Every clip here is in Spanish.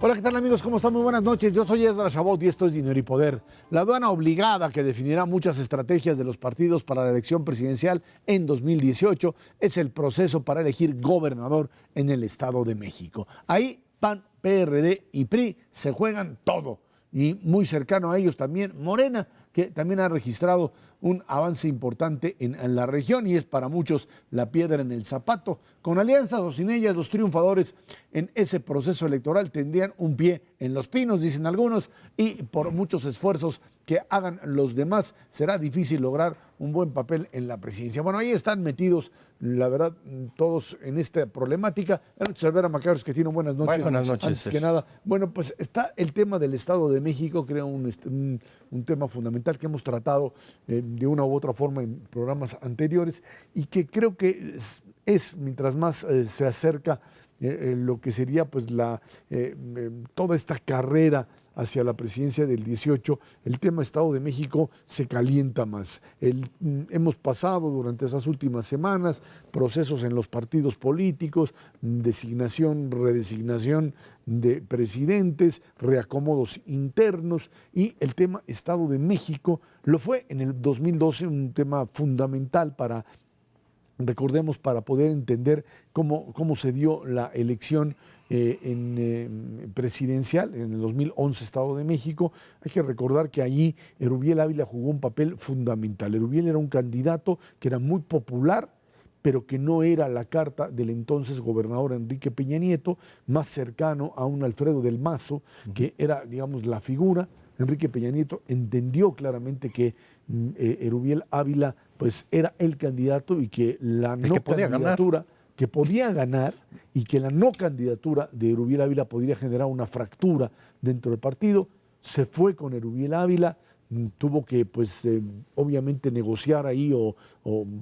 Hola, ¿qué tal amigos? ¿Cómo están? Muy buenas noches. Yo soy Esdras Chabot y esto es Dinero y Poder. La aduana obligada que definirá muchas estrategias de los partidos para la elección presidencial en 2018 es el proceso para elegir gobernador en el Estado de México. Ahí PAN, PRD y PRI se juegan todo. Y muy cercano a ellos también Morena, que también ha registrado un avance importante en la región y es para muchos la piedra en el zapato. Con alianzas o sin ellas, los triunfadores en ese proceso electoral tendrían un pie en los pinos, dicen algunos, y por muchos esfuerzos que hagan los demás, será difícil lograr un buen papel en la presidencia. Bueno, ahí están metidos, la verdad, todos en esta problemática. Alvera Macaros, que tiene buenas noches. Buenas noches. Antes que nada, bueno, pues está el tema del Estado de México, creo un tema fundamental que hemos tratado de una u otra forma en programas anteriores y que creo que es mientras más se acerca lo que sería pues toda esta carrera hacia la presidencia del 18, el tema Estado de México se calienta más. Hemos pasado durante esas últimas semanas procesos en los partidos políticos, designación, redesignación de presidentes, reacomodos internos y el tema Estado de México lo fue en el 2012 un tema fundamental para, recordemos, para poder entender cómo se dio la elección presidencial en el 2011 Estado de México. Hay que recordar que allí Erubiel Ávila jugó un papel fundamental. Erubiel era un candidato que era muy popular, pero que no era la carta del entonces gobernador Enrique Peña Nieto, más cercano a un Alfredo del Mazo, que era, digamos, la figura. Enrique Peña Nieto entendió claramente que Erubiel Ávila pues era el candidato y que la no candidatura que podía ganar y que la no candidatura de Erubiel Ávila podría generar una fractura dentro del partido. Se fue con Erubiel Ávila, tuvo que pues obviamente negociar ahí o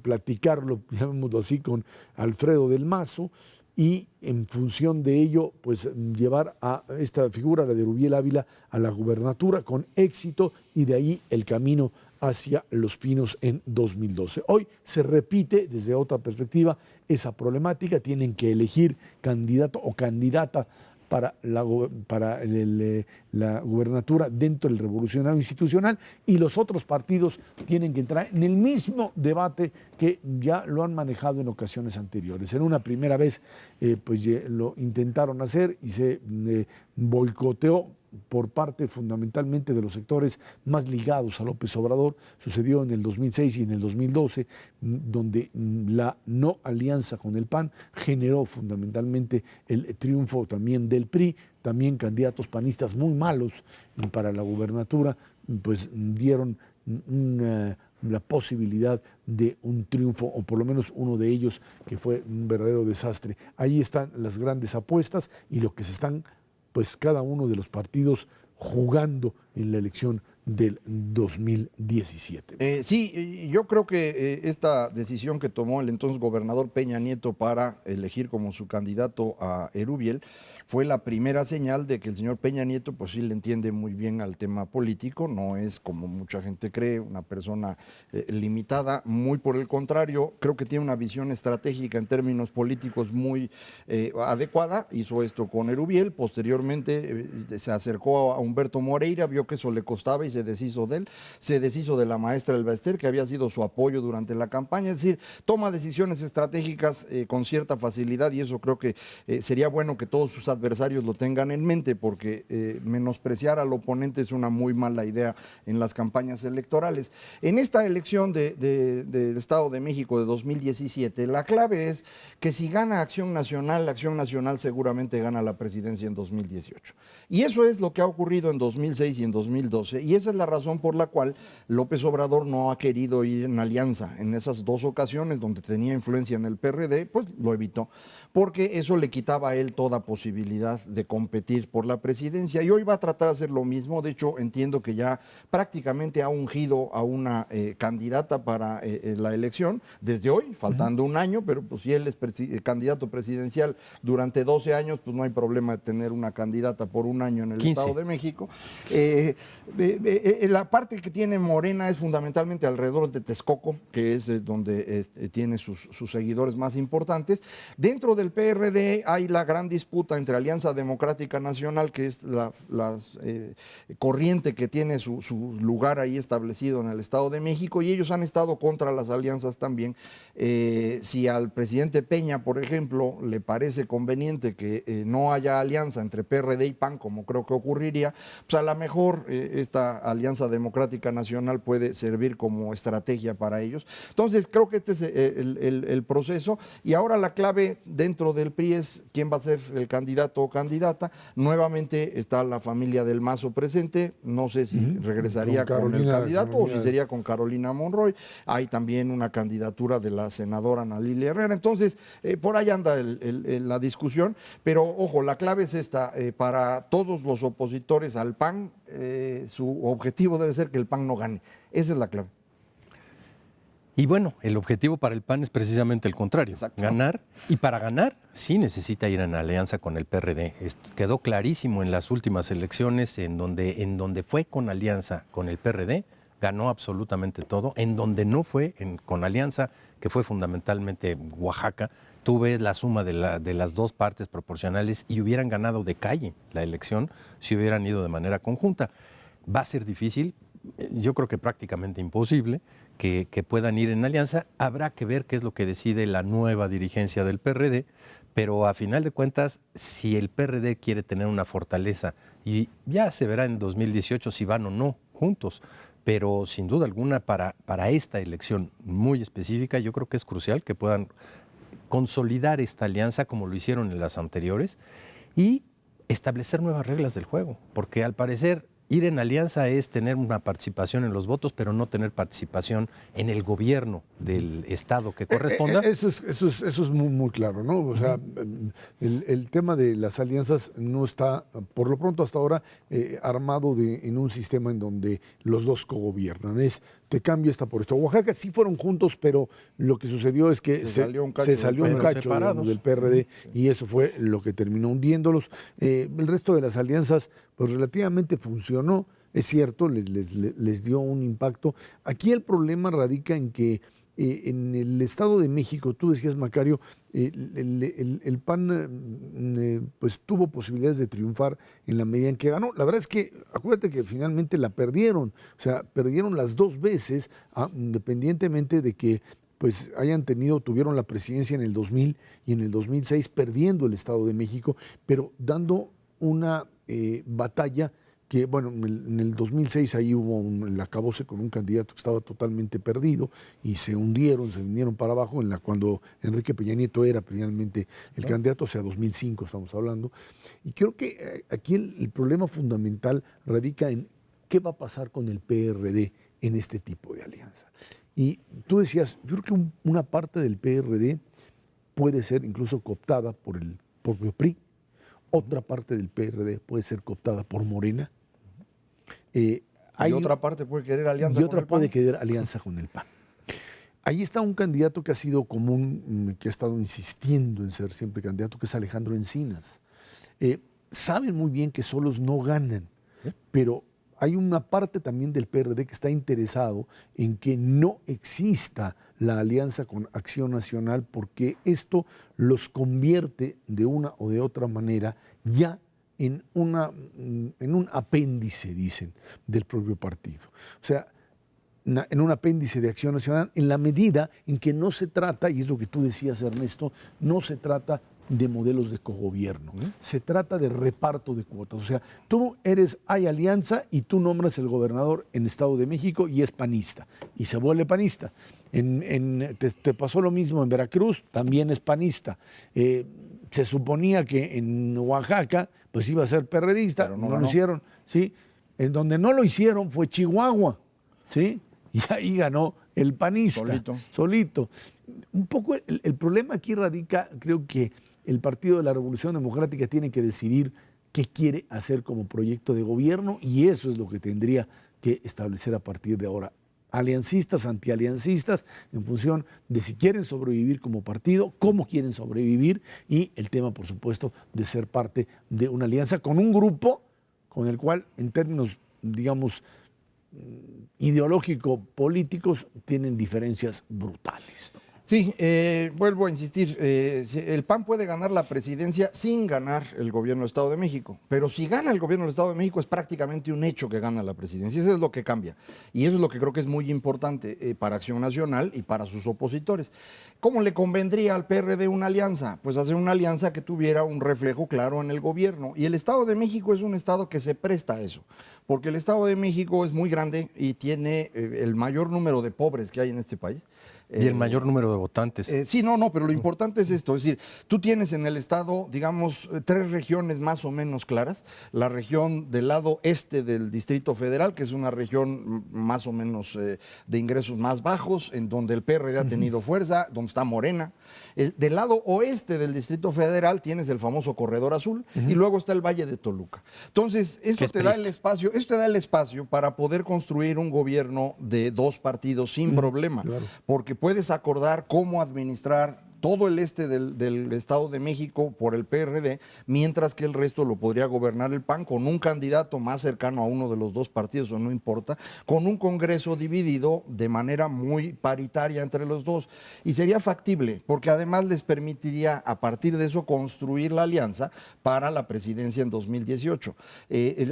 platicarlo, llamémoslo así, con Alfredo del Mazo y en función de ello pues llevar a esta figura, la de Erubiel Ávila, a la gubernatura con éxito y de ahí el camino hacia Los Pinos en 2012. Hoy se repite desde otra perspectiva esa problemática, tienen que elegir candidato o candidata para la gubernatura dentro del revolucionario institucional y los otros partidos tienen que entrar en el mismo debate que ya lo han manejado en ocasiones anteriores. En una primera vez pues lo intentaron hacer y se boicoteó por parte fundamentalmente de los sectores más ligados a López Obrador. Sucedió en el 2006 y en el 2012, donde la no alianza con el PAN generó fundamentalmente el triunfo también del PRI, también candidatos panistas muy malos para la gubernatura, pues dieron la posibilidad de un triunfo, o por lo menos uno de ellos que fue un verdadero desastre. Ahí están las grandes apuestas y lo que se están pues cada uno de los partidos jugando en la elección del 2017. Sí, yo creo que esta decisión que tomó el entonces gobernador Peña Nieto para elegir como su candidato a Erubiel fue la primera señal de que el señor Peña Nieto pues sí le entiende muy bien al tema político, no es como mucha gente cree, una persona limitada, muy por el contrario, creo que tiene una visión estratégica en términos políticos muy adecuada, hizo esto con Erubiel, posteriormente se acercó a Humberto Moreira, vio que eso le costaba y se deshizo de él, se deshizo de la maestra Elba Ester, que había sido su apoyo durante la campaña, es decir, toma decisiones estratégicas con cierta facilidad y eso creo que sería bueno que todos sus adversarios lo tengan en mente porque menospreciar al oponente es una muy mala idea en las campañas electorales. En esta elección del Estado de México de 2017, la clave es que si gana Acción Nacional seguramente gana la presidencia en 2018. Y eso es lo que ha ocurrido en 2006 y en 2012 y esa es la razón por la cual López Obrador no ha querido ir en alianza en esas dos ocasiones donde tenía influencia en el PRD, pues lo evitó, porque eso le quitaba a él toda posibilidad de competir por la presidencia y hoy va a tratar de hacer lo mismo. De hecho, entiendo que ya prácticamente ha ungido a una candidata para la elección desde hoy, faltando un año, pero pues si él es candidato presidencial durante 12 años, pues no hay problema de tener una candidata por un año en el 15. Estado de México. La parte que tiene Morena es fundamentalmente alrededor de Texcoco, que es donde tiene sus seguidores más importantes. Dentro del PRD hay la gran disputa entre Alianza Democrática Nacional, que es la corriente que tiene su lugar ahí establecido en el Estado de México, y ellos han estado contra las alianzas también. Si al presidente Peña, por ejemplo, le parece conveniente que no haya alianza entre PRD y PAN, como creo que ocurriría, pues a lo mejor esta Alianza Democrática Nacional puede servir como estrategia para ellos. Entonces, creo que este es el proceso, y ahora la clave dentro del PRI es quién va a ser el candidato o candidata. Nuevamente está la familia del Mazo presente, no sé si regresaría con el candidato o si sería con Carolina Monroy. Hay también una candidatura de la senadora Ana Lilia Herrera. Entonces, por ahí anda la discusión, pero ojo, la clave es esta, para todos los opositores al PAN, su objetivo debe ser que el PAN no gane. Esa es la clave. Y bueno, el objetivo para el PAN es precisamente el contrario, Exacto. Ganar, y para ganar sí necesita ir en alianza con el PRD. Quedó clarísimo en las últimas elecciones en donde fue con alianza con el PRD, ganó absolutamente todo. En donde no fue con alianza, que fue fundamentalmente Oaxaca, tú ves la suma de las dos partes proporcionales y hubieran ganado de calle la elección si hubieran ido de manera conjunta. Va a ser difícil, yo creo que prácticamente imposible, que puedan ir en alianza. Habrá que ver qué es lo que decide la nueva dirigencia del PRD, pero a final de cuentas, si el PRD quiere tener una fortaleza, y ya se verá en 2018 si van o no juntos, pero sin duda alguna para esta elección muy específica, yo creo que es crucial que puedan consolidar esta alianza como lo hicieron en las anteriores y establecer nuevas reglas del juego, porque al parecer ir en alianza es tener una participación en los votos, pero no tener participación en el gobierno del estado que corresponda. Eso es muy, muy claro, ¿no? O sea, el tema de las alianzas no está, por lo pronto hasta ahora, armado en un sistema en donde los dos cogobiernan. Te cambio esta por esto. Oaxaca sí fueron juntos, pero lo que sucedió es que se salió un cacho digamos, del PRD, y eso fue lo que terminó hundiéndolos. El resto de las alianzas, pues relativamente funcionó, es cierto, les dio un impacto. Aquí el problema radica en que en el Estado de México, tú decías, Macario, el PAN pues tuvo posibilidades de triunfar en la medida en que ganó. La verdad es que, acuérdate que finalmente la perdieron, o sea, perdieron las dos veces, independientemente de que pues tuvieron la presidencia en el 2000 y en el 2006, perdiendo el Estado de México, pero dando una batalla que, bueno, en el 2006 ahí hubo el acabose con un candidato que estaba totalmente perdido y se vinieron para abajo cuando Enrique Peña Nieto era finalmente el candidato, o sea, 2005 estamos hablando. Y creo que aquí el problema fundamental radica en qué va a pasar con el PRD en este tipo de alianza. Y tú decías, yo creo que una parte del PRD puede ser incluso cooptada por el propio PRI, otra parte del PRD puede ser cooptada por Morena. Y otra parte puede querer alianza con el PAN. Y otra puede querer alianza con el PAN. Ahí está un candidato que ha sido común, que ha estado insistiendo en ser siempre candidato, que es Alejandro Encinas. Saben muy bien que solos no ganan, pero hay una parte también del PRD que está interesado en que no exista la alianza con Acción Nacional, porque esto los convierte de una o de otra manera ya en un apéndice, dicen, del propio partido. O sea, en un apéndice de Acción Nacional, en la medida en que no se trata, y es lo que tú decías, Ernesto, no se trata de modelos de cogobierno, se trata de reparto de cuotas. O sea, hay alianza y tú nombras el gobernador en Estado de México y es panista, y se vuelve panista. Te pasó lo mismo en Veracruz, también es panista. Se suponía que en Oaxaca pues iba a ser perredista, pero no lo hicieron, ¿sí? En donde no lo hicieron fue Chihuahua, ¿sí? Y ahí ganó el panista, solito. Un poco el problema aquí radica, creo que el Partido de la Revolución Democrática tiene que decidir qué quiere hacer como proyecto de gobierno, y eso es lo que tendría que establecer a partir de ahora. Aliancistas, antialiancistas, en función de si quieren sobrevivir como partido, cómo quieren sobrevivir, y el tema, por supuesto, de ser parte de una alianza con un grupo con el cual, en términos, digamos, ideológico-políticos tienen diferencias brutales, ¿no? Sí, vuelvo a insistir, el PAN puede ganar la presidencia sin ganar el gobierno del Estado de México, pero si gana el gobierno del Estado de México es prácticamente un hecho que gana la presidencia, eso es lo que cambia, y eso es lo que creo que es muy importante para Acción Nacional y para sus opositores. ¿Cómo le convendría al PRD una alianza? Pues hacer una alianza que tuviera un reflejo claro en el gobierno, y el Estado de México es un estado que se presta a eso, porque el Estado de México es muy grande y tiene el mayor número de pobres que hay en este país. Y el mayor número de votantes. Sí, no, pero lo importante es esto, es decir, tú tienes en el estado, digamos, 3 regiones más o menos claras, la región del lado este del Distrito Federal, que es una región más o menos de ingresos más bajos, en donde el PRD ha tenido fuerza, donde está Morena. Del lado oeste del Distrito Federal tienes el famoso Corredor Azul y luego está el Valle de Toluca. Entonces, esto te da el espacio para poder construir un gobierno de 2 partidos sin problema, claro. Porque puedes acordar cómo administrar todo el este del Estado de México por el PRD, mientras que el resto lo podría gobernar el PAN con un candidato más cercano a uno de los 2 partidos, o no importa, con un Congreso dividido de manera muy paritaria entre los 2. Y sería factible, porque además les permitiría a partir de eso construir la alianza para la presidencia en 2018.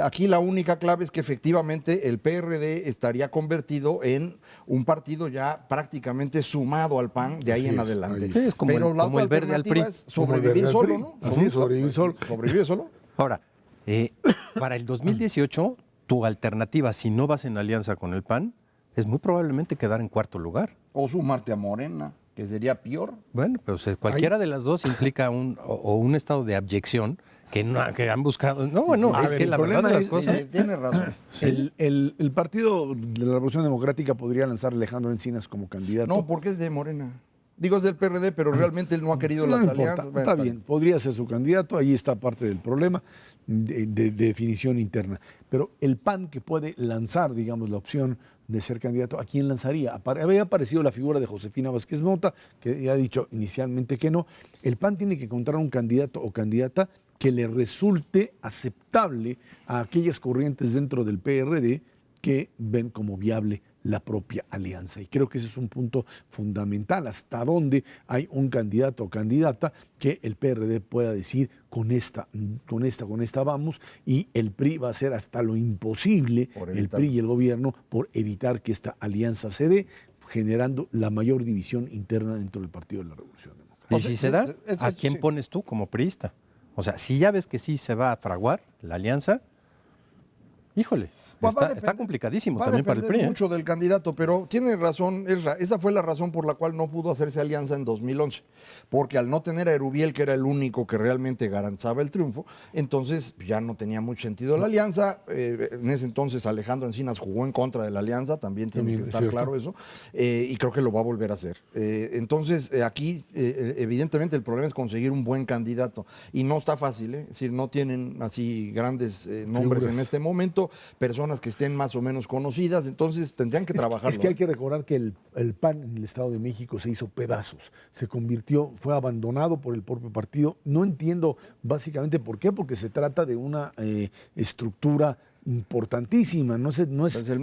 Aquí la única clave es que efectivamente el PRD estaría convertido en un partido ya prácticamente sumado al PAN de ahí en adelante. Sí, es como pero la como otra el verde al PRI. alternativa es sobrevivir solo, ¿no? Así, sobrevivir solo. Sobrevive solo. Ahora, para el 2018, tu alternativa, si no vas en alianza con el PAN, es muy probablemente quedar en 4º lugar. O sumarte a Morena, que sería peor. Bueno, pues cualquiera de las dos implica un estado de abyección que han buscado. No, bueno, A es ver, que el la verdad problema de las es- cosas. Tienes razón. El Partido de la Revolución Democrática podría lanzar a Alejandro Encinas como candidato. No, porque es de Morena. Digo, es del PRD, pero realmente él no ha querido No las importa, alianzas. Bueno, está bien, podría ser su candidato, ahí está parte del problema de definición interna. Pero el PAN que puede lanzar, digamos, la opción de ser candidato, ¿a quién lanzaría? Había aparecido la figura de Josefina Vázquez Mota, que ya ha dicho inicialmente que no. El PAN tiene que encontrar un candidato o candidata que le resulte aceptable a aquellas corrientes dentro del PRD que ven como viable la propia alianza. Y creo que ese es un punto fundamental, hasta dónde hay un candidato o candidata que el PRD pueda decir con esta vamos, y el PRI va a hacer hasta lo imposible, Por el evitar. PRI y el gobierno, por evitar que esta alianza se dé, generando la mayor división interna dentro del Partido de la Revolución Democrática. Y si se da, ¿a quién sí. pones tú como priista? O sea, si ya ves que sí se va a fraguar la alianza, híjole, Pues va a está depender- complicadísimo va a también para el depender PRI. mucho del candidato, pero tiene razón, esa fue la razón por la cual no pudo hacerse alianza en 2011, porque al no tener a Erubiel, que era el único que realmente garantizaba el triunfo, entonces ya no tenía mucho sentido la alianza. En ese entonces Alejandro Encinas jugó en contra de la alianza, también tiene También que es estar cierto. claro eso, y creo que lo va a volver a hacer. Entonces aquí evidentemente el problema es conseguir un buen candidato, y no está fácil, es decir, no tienen así grandes nombres Figuras. en este momento, personas que estén más o menos conocidas, entonces tendrían que trabajarlo. Es que hay que recordar que el PAN en el Estado de México se hizo pedazos, se convirtió, fue abandonado por el propio partido. No entiendo básicamente por qué, porque se trata de una estructura importantísima. No es el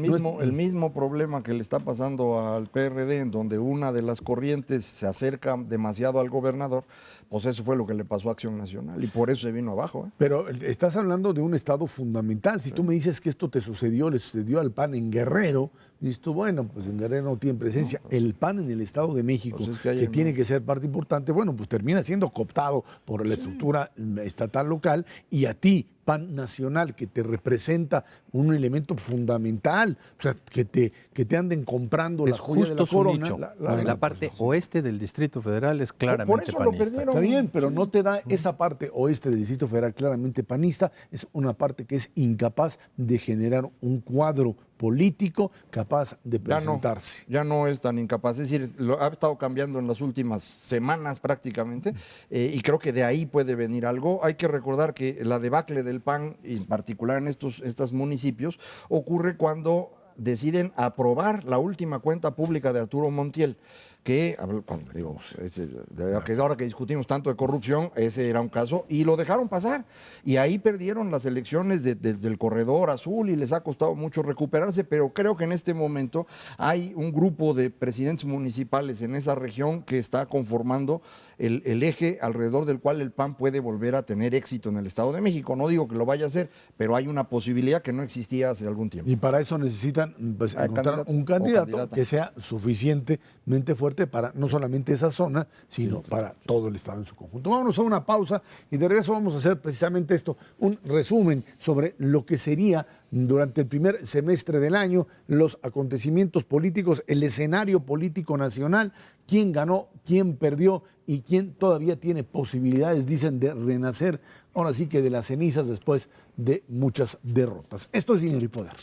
mismo problema que le está pasando al PRD, en donde una de las corrientes se acerca demasiado al gobernador, pues eso fue lo que le pasó a Acción Nacional y por eso se vino abajo. Pero estás hablando de un estado fundamental. Si tú me dices que esto le sucedió al PAN en Guerrero, dices tú, bueno, pues en Guerrero no tiene presencia. El PAN en el Estado de México, Pues es que ahí que no. tiene que ser parte importante, bueno, pues termina siendo cooptado por la estructura estatal local, y a ti, PAN nacional, que te representa un elemento fundamental, o sea, que te anden comprando la Es joya de la justo su corona. nicho. la- La parte oeste del Distrito Federal es Por claramente eso lo panista. perdieron. Está bien, pero no te da esa parte oeste del Distrito Federal claramente panista, es una parte que es incapaz de generar un cuadro político capaz de presentarse. Ya no es tan incapaz, es decir, lo ha estado cambiando en las últimas semanas prácticamente, y creo que de ahí puede venir algo. Hay que recordar que la debacle del PAN, en particular en estos municipios, ocurre cuando deciden aprobar la última cuenta pública de Arturo Montiel, que, ahora que discutimos tanto de corrupción, ese era un caso, y lo dejaron pasar. Y ahí perdieron las elecciones desde el corredor azul y les ha costado mucho recuperarse, pero creo que en este momento hay un grupo de presidentes municipales en esa región que está conformando el eje alrededor del cual el PAN puede volver a tener éxito en el Estado de México. No digo que lo vaya a hacer, pero hay una posibilidad que no existía hace algún tiempo. Y para eso necesitan pues, encontrar un candidato que sea suficientemente fuerte para no solamente esa zona, sino para todo el Estado en su conjunto. Vámonos a una pausa y de regreso vamos a hacer precisamente esto, un resumen sobre lo que sería durante el primer semestre del año, los acontecimientos políticos, el escenario político nacional, quién ganó, quién perdió y quién todavía tiene posibilidades, dicen, de renacer, ahora sí que de las cenizas después de muchas derrotas. Esto es Dinero y Poder.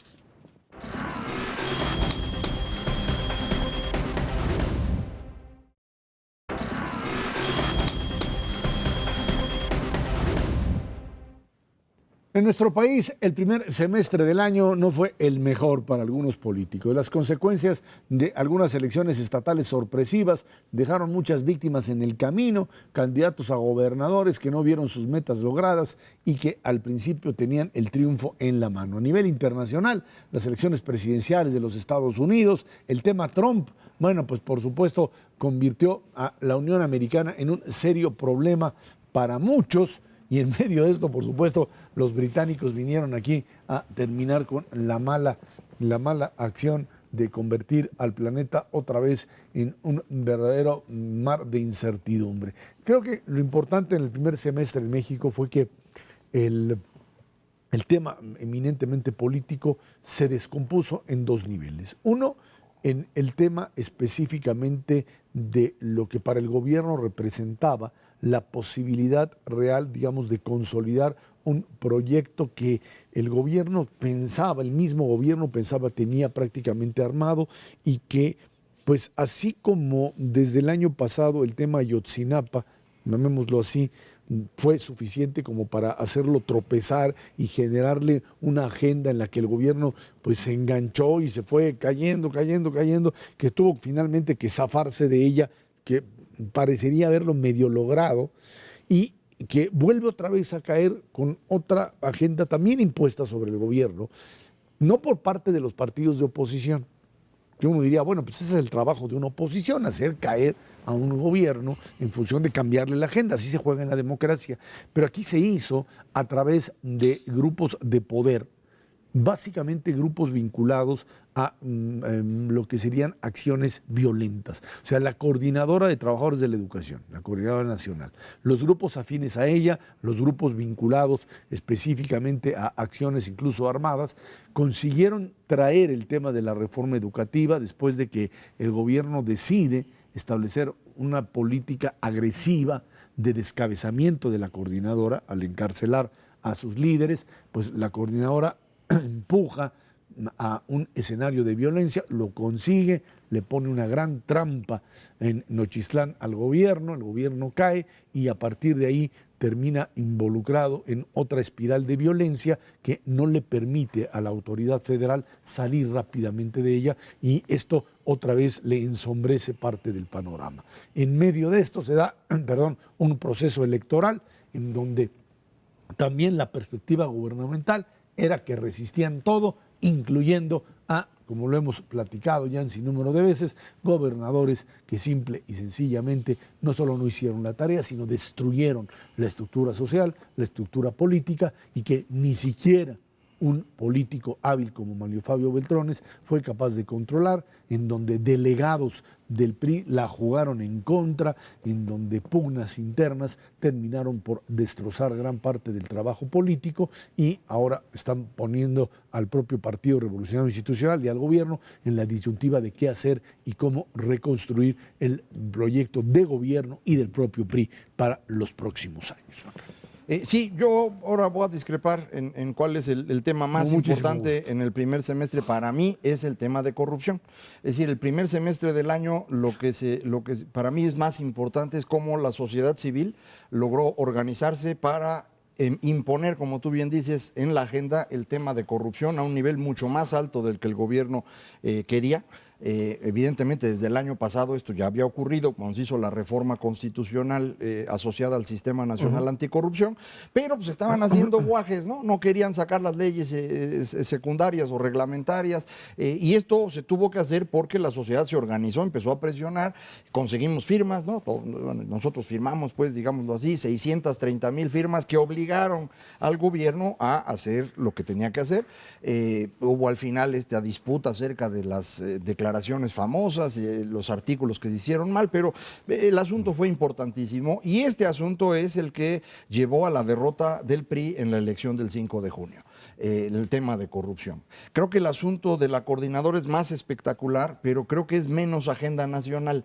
En nuestro país, el primer semestre del año no fue el mejor para algunos políticos. Las consecuencias de algunas elecciones estatales sorpresivas dejaron muchas víctimas en el camino, candidatos a gobernadores que no vieron sus metas logradas y que al principio tenían el triunfo en la mano. A nivel internacional, las elecciones presidenciales de los Estados Unidos, el tema Trump, bueno, pues por supuesto convirtió a la Unión Americana en un serio problema para muchos. Y en medio de esto, por supuesto, los británicos vinieron aquí a terminar con la mala acción de convertir al planeta otra vez en un verdadero mar de incertidumbre. Creo que lo importante en el primer semestre en México fue que el tema eminentemente político se descompuso en dos niveles. Uno, en el tema específicamente de lo que para el gobierno representaba la posibilidad real, digamos, de consolidar un proyecto que el gobierno pensaba, el mismo gobierno pensaba tenía prácticamente armado y que, pues así como desde el año pasado el tema Ayotzinapa, llamémoslo así, fue suficiente como para hacerlo tropezar y generarle una agenda en la que el gobierno pues se enganchó y se fue cayendo, que tuvo finalmente que zafarse de ella, que parecería haberlo medio logrado y que vuelve otra vez a caer con otra agenda también impuesta sobre el gobierno, no por parte de los partidos de oposición. Que uno diría, bueno, pues ese es el trabajo de una oposición, hacer caer a un gobierno en función de cambiarle la agenda, así se juega en la democracia. Pero aquí se hizo a través de grupos de poder, básicamente grupos vinculados a lo que serían acciones violentas. O sea, la Coordinadora de Trabajadores de la Educación, la Coordinadora Nacional, los grupos afines a ella, los grupos vinculados específicamente a acciones incluso armadas, consiguieron traer el tema de la reforma educativa después de que el gobierno decide establecer una política agresiva de descabezamiento de la coordinadora al encarcelar a sus líderes, pues la coordinadora empuja a un escenario de violencia, lo consigue, le pone una gran trampa en Nochistlán al gobierno, el gobierno cae y a partir de ahí termina involucrado en otra espiral de violencia que no le permite a la autoridad federal salir rápidamente de ella y esto otra vez le ensombrece parte del panorama. En medio de esto se da, un proceso electoral en donde también la perspectiva gubernamental era que resistían todo, incluyendo a, como lo hemos platicado ya en sinnúmero de veces, gobernadores que simple y sencillamente no solo no hicieron la tarea, sino destruyeron la estructura social, la estructura política y que ni siquiera un político hábil como Manlio Fabio Beltrones fue capaz de controlar, en donde delegados del PRI la jugaron en contra, en donde pugnas internas terminaron por destrozar gran parte del trabajo político y ahora están poniendo al propio Partido Revolucionario Institucional y al gobierno en la disyuntiva de qué hacer y cómo reconstruir el proyecto de gobierno y del propio PRI para los próximos años. Sí, yo ahora voy a discrepar en cuál es el tema más importante en el primer semestre. Para mí es el tema de corrupción. Es decir, el primer semestre del año lo que para mí es más importante es cómo la sociedad civil logró organizarse para imponer, como tú bien dices, en la agenda el tema de corrupción a un nivel mucho más alto del que el gobierno quería. Evidentemente, desde el año pasado esto ya había ocurrido cuando se hizo la reforma constitucional asociada al Sistema Nacional Anticorrupción, pero pues estaban haciendo guajes, ¿no? No querían sacar las leyes secundarias o reglamentarias, y esto se tuvo que hacer porque la sociedad se organizó, empezó a presionar, conseguimos firmas, ¿no? Nosotros firmamos, pues, digámoslo así, 630,000 firmas que obligaron al gobierno a hacer lo que tenía que hacer. Hubo al final esta disputa acerca de las declaraciones famosas, los artículos que se hicieron mal, pero el asunto fue importantísimo y este asunto es el que llevó a la derrota del PRI en la elección del 5 de junio. El tema de corrupción. Creo que el asunto de la coordinadora es más espectacular, pero creo que es menos agenda nacional.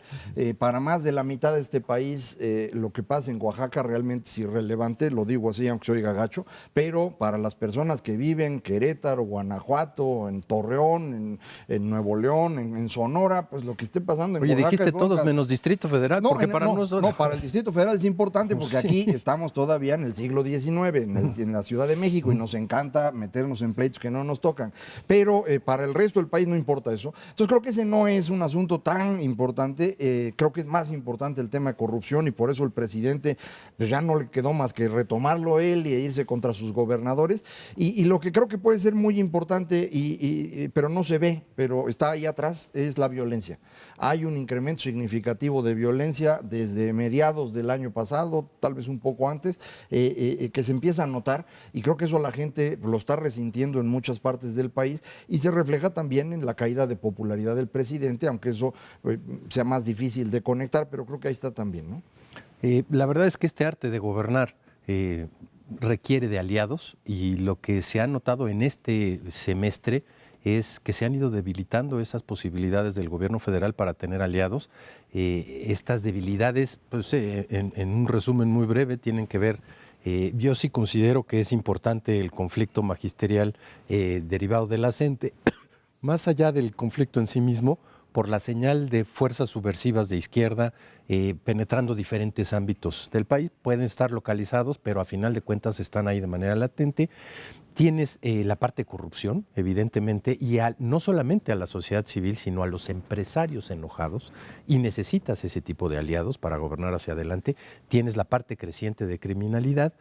Para más de la mitad de este país, lo que pasa en Oaxaca realmente es irrelevante, lo digo así aunque se oiga gacho, pero para las personas que viven en Querétaro, Guanajuato, en Torreón, en Nuevo León, en Sonora, pues lo que esté pasando en Oye, Oaxaca dijiste es todos menos Distrito Federal, porque para nosotros... No, para el Distrito Federal es importante porque Sí. aquí estamos todavía en el siglo XIX, en la Ciudad de México, y nos encanta meternos en pleitos que no nos tocan. Pero para el resto del país no importa eso. Entonces creo que ese no es un asunto tan importante. Creo que es más importante el tema de corrupción y por eso el presidente pues ya no le quedó más que retomarlo él y irse contra sus gobernadores. Y lo que creo que puede ser muy importante, pero no se ve, pero está ahí atrás, es la violencia. Hay un incremento significativo de violencia desde mediados del año pasado, tal vez un poco antes, que se empieza a notar, y creo que eso la gente lo está resintiendo en muchas partes del país y se refleja también en la caída de popularidad del presidente, aunque eso sea más difícil de conectar, pero creo que ahí está también, ¿no? La verdad es que este arte de gobernar requiere de aliados y lo que se ha notado en este semestre es que se han ido debilitando esas posibilidades del gobierno federal para tener aliados. Estas debilidades, pues, en un resumen muy breve, tienen que ver, yo sí considero que es importante el conflicto magisterial derivado de la CENTE, más allá del conflicto en sí mismo, por la señal de fuerzas subversivas de izquierda penetrando diferentes ámbitos del país. Pueden estar localizados, pero a final de cuentas están ahí de manera latente. Tienes la parte de corrupción, evidentemente, y no solamente a la sociedad civil, sino a los empresarios enojados, y necesitas ese tipo de aliados para gobernar hacia adelante. Tienes la parte creciente de criminalidad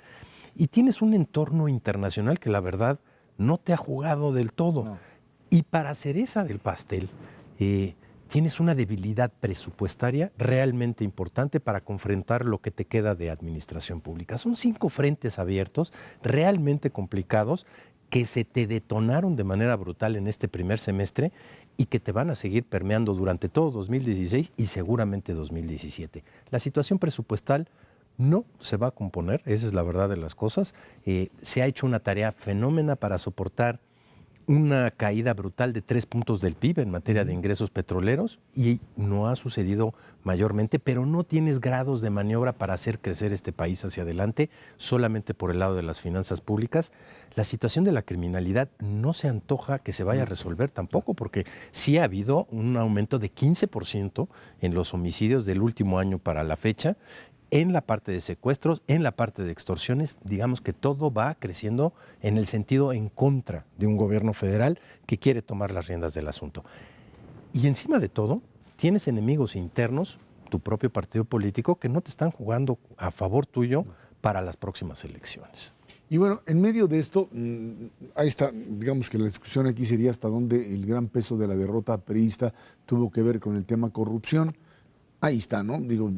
y tienes un entorno internacional que la verdad no te ha jugado del todo. No. Y para cereza del pastel, tienes una debilidad presupuestaria realmente importante para confrontar lo que te queda de administración pública. Son 5 frentes abiertos, realmente complicados, que se te detonaron de manera brutal en este primer semestre y que te van a seguir permeando durante todo 2016 y seguramente 2017. La situación presupuestal no se va a componer, esa es la verdad de las cosas. Se ha hecho una tarea fenómena para soportar una caída brutal de 3 puntos del PIB en materia de ingresos petroleros y no ha sucedido mayormente, pero no tienes grados de maniobra para hacer crecer este país hacia adelante solamente por el lado de las finanzas públicas. La situación de la criminalidad no se antoja que se vaya a resolver tampoco, porque sí ha habido un aumento de 15% en los homicidios del último año para la fecha. En la parte de secuestros, en la parte de extorsiones, digamos que todo va creciendo en el sentido en contra de un gobierno federal que quiere tomar las riendas del asunto. Y encima de todo, tienes enemigos internos, tu propio partido político, que no te están jugando a favor tuyo para las próximas elecciones. Y bueno, en medio de esto, ahí está, digamos que la discusión aquí sería hasta dónde el gran peso de la derrota priista tuvo que ver con el tema corrupción. Ahí está, ¿no? Digo,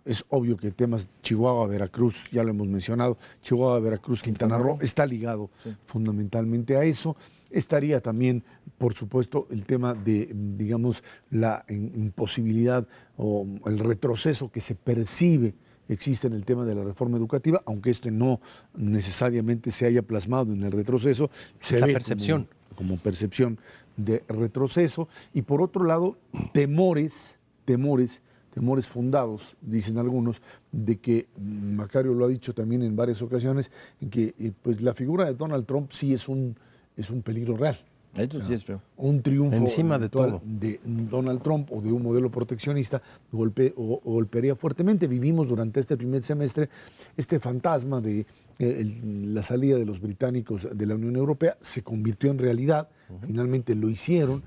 es obvio que temas Chihuahua, Veracruz, ya lo hemos mencionado, Chihuahua, Veracruz, Quintana Roo, está ligado fundamentalmente a eso. Estaría también, por supuesto, el tema de, digamos, la imposibilidad o el retroceso que se percibe existe en el tema de la reforma educativa, aunque este no necesariamente se haya plasmado en el retroceso, se ve percepción. Como percepción de retroceso. Y por otro lado, temores fundados, dicen algunos, de que Macario lo ha dicho también en varias ocasiones, en que pues la figura de Donald Trump sí es un peligro real. Esto sí es feo. Un triunfo encima de todo de Donald Trump o de un modelo proteccionista golpearía fuertemente. Vivimos durante este primer semestre este fantasma de la salida de los británicos de la Unión Europea, se convirtió en realidad, finalmente lo hicieron.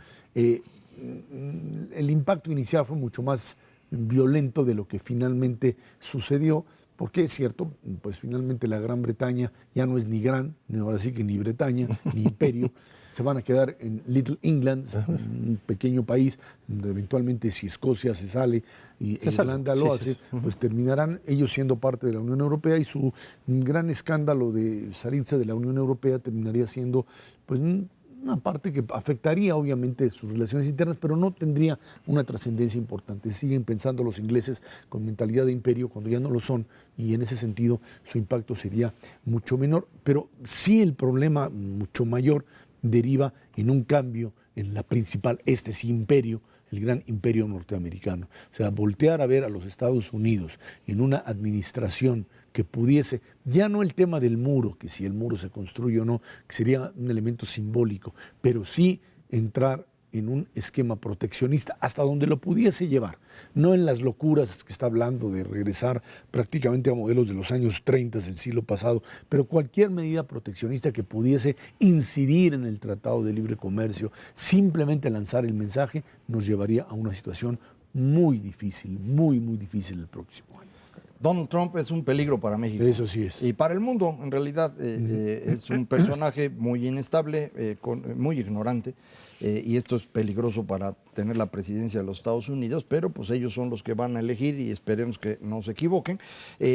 el impacto inicial fue mucho más violento de lo que finalmente sucedió, porque es cierto, pues finalmente la Gran Bretaña ya no es ni gran, ni ahora sí que ni Bretaña, ni imperio, se van a quedar en Little England, un pequeño país, donde eventualmente si Escocia se sale y Irlanda lo hace, pues terminarán ellos siendo parte de la Unión Europea y su gran escándalo de salirse de la Unión Europea terminaría siendo pues una parte que afectaría obviamente sus relaciones internas, pero no tendría una trascendencia importante. Siguen pensando los ingleses con mentalidad de imperio cuando ya no lo son, y en ese sentido su impacto sería mucho menor, pero sí el problema mucho mayor deriva en un cambio en la principal, sí imperio, el gran imperio norteamericano. O sea, voltear a ver a los Estados Unidos en una administración que pudiese, ya no el tema del muro, que si el muro se construye o no, que sería un elemento simbólico, pero sí entrar en un esquema proteccionista hasta donde lo pudiese llevar, no en las locuras que está hablando de regresar prácticamente a modelos de los años 30 del siglo pasado, pero cualquier medida proteccionista que pudiese incidir en el Tratado de Libre Comercio, simplemente lanzar el mensaje, nos llevaría a una situación muy difícil, muy difícil el próximo año. Donald Trump es un peligro para México. Eso sí es. Y para el mundo, en realidad, es un personaje muy inestable, muy ignorante, y esto es peligroso para tener la presidencia de los Estados Unidos, pero pues ellos son los que van a elegir y esperemos que no se equivoquen.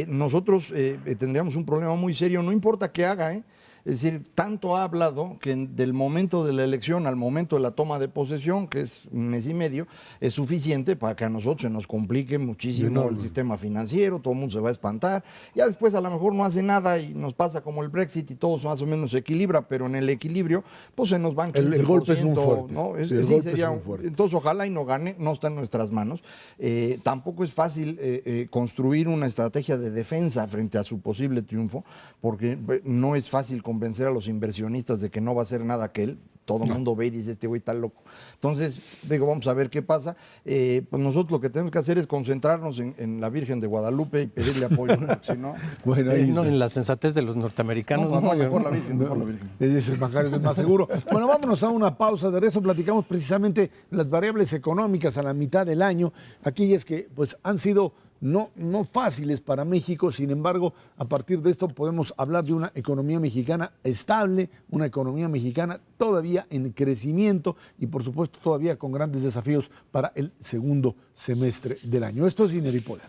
Nosotros tendríamos un problema muy serio, no importa qué haga, Es decir, tanto ha hablado que del momento de la elección al momento de la toma de posesión, que es un mes y medio, es suficiente para que a nosotros se nos complique muchísimo el sistema financiero, todo el mundo se va a espantar. Ya después a lo mejor no hace nada y nos pasa como el Brexit y todo más o menos se equilibra, pero en el equilibrio pues se nos van 15%. El golpe es muy fuerte. ¿No? Sí, sería, muy fuerte. Entonces ojalá y no gane, no está en nuestras manos. Tampoco es fácil construir una estrategia de defensa frente a su posible triunfo, porque no es fácil convencer a los inversionistas de que no va a hacer nada que él. Todo el mundo ve y dice, este güey está loco. Entonces, digo, vamos a ver qué pasa. Pues nosotros lo que tenemos que hacer es concentrarnos en la Virgen de Guadalupe y pedirle apoyo. Si no, bueno, no, en la sensatez de los norteamericanos. Mejor la Virgen, mejor la Virgen. Ese es más seguro. Bueno, vámonos a una pausa. De eso platicamos precisamente las variables económicas a la mitad del año, aquellas que pues han sido no fáciles para México. Sin embargo, a partir de esto podemos hablar de una economía mexicana estable, una economía mexicana todavía en crecimiento y por supuesto todavía con grandes desafíos para el segundo semestre del año. Esto es Dinero y Poder.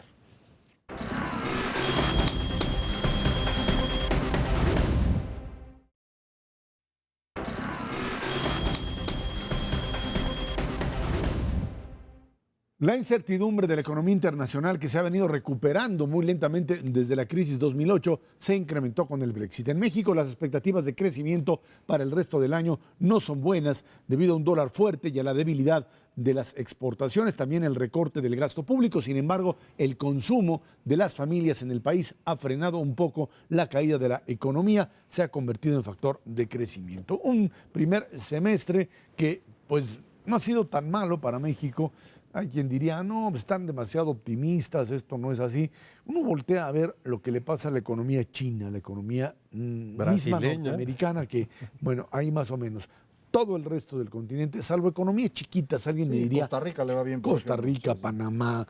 La incertidumbre de la economía internacional, que se ha venido recuperando muy lentamente desde la crisis 2008, se incrementó con el Brexit. En México, las expectativas de crecimiento para el resto del año no son buenas debido a un dólar fuerte y a la debilidad de las exportaciones, también el recorte del gasto público. Sin embargo, el consumo de las familias en el país ha frenado un poco la caída de la economía, se ha convertido en factor de crecimiento. Un primer semestre que pues no ha sido tan malo para México. Hay quien diría, no, están demasiado optimistas, esto no es así. Uno voltea a ver lo que le pasa a la economía china, la economía misma norteamericana, que, bueno, ahí más o menos. Todo el resto del continente, salvo economías chiquitas, alguien me diría. Costa Rica le va bien. Costa Rica, Panamá,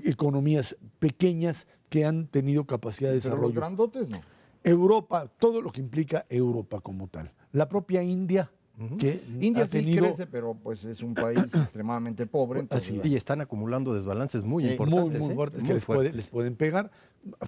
economías pequeñas que han tenido capacidad de desarrollo. Pero los grandotes no. Europa, todo lo que implica Europa como tal. La propia India. Que India sí crece, pero pues es un país extremadamente pobre. Entonces, y están acumulando desbalances muy importantes. Muy fuertes, que les pueden pegar.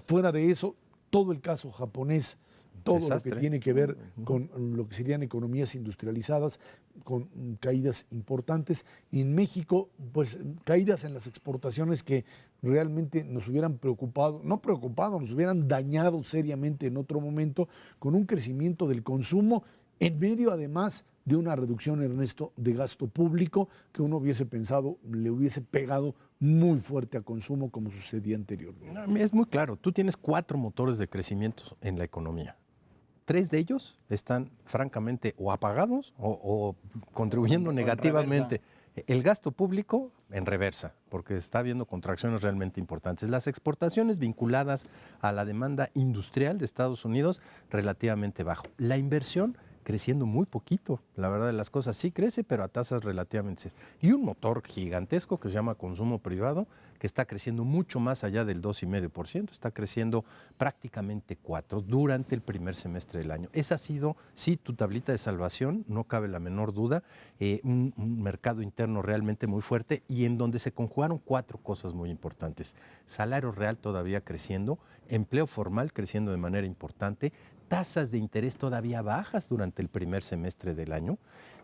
Fuera de eso, todo el caso japonés, todo lo que tiene que ver con lo que serían economías industrializadas, con caídas importantes. Y en México, pues caídas en las exportaciones que realmente nos hubieran nos hubieran dañado seriamente en otro momento, con un crecimiento del consumo en medio además de una reducción, Ernesto, de gasto público que uno hubiese pensado le hubiese pegado muy fuerte a consumo como sucedía anteriormente. Es muy claro, tú tienes 4 motores de crecimiento en la economía. 3 de ellos están francamente o apagados o contribuyendo negativamente. El gasto público en reversa, porque está habiendo contracciones realmente importantes. Las exportaciones vinculadas a la demanda industrial de Estados Unidos relativamente bajo. La inversión creciendo muy poquito, la verdad de las cosas. Sí crece, pero a tasas relativamente. Y un motor gigantesco que se llama consumo privado, que está creciendo mucho más allá del 2,5%, está creciendo prácticamente 4% durante el primer semestre del año. Esa ha sido, sí, tu tablita de salvación, no cabe la menor duda, un mercado interno realmente muy fuerte y en donde se conjugaron 4 cosas muy importantes. Salario real todavía creciendo, empleo formal creciendo de manera importante, tasas de interés todavía bajas durante el primer semestre del año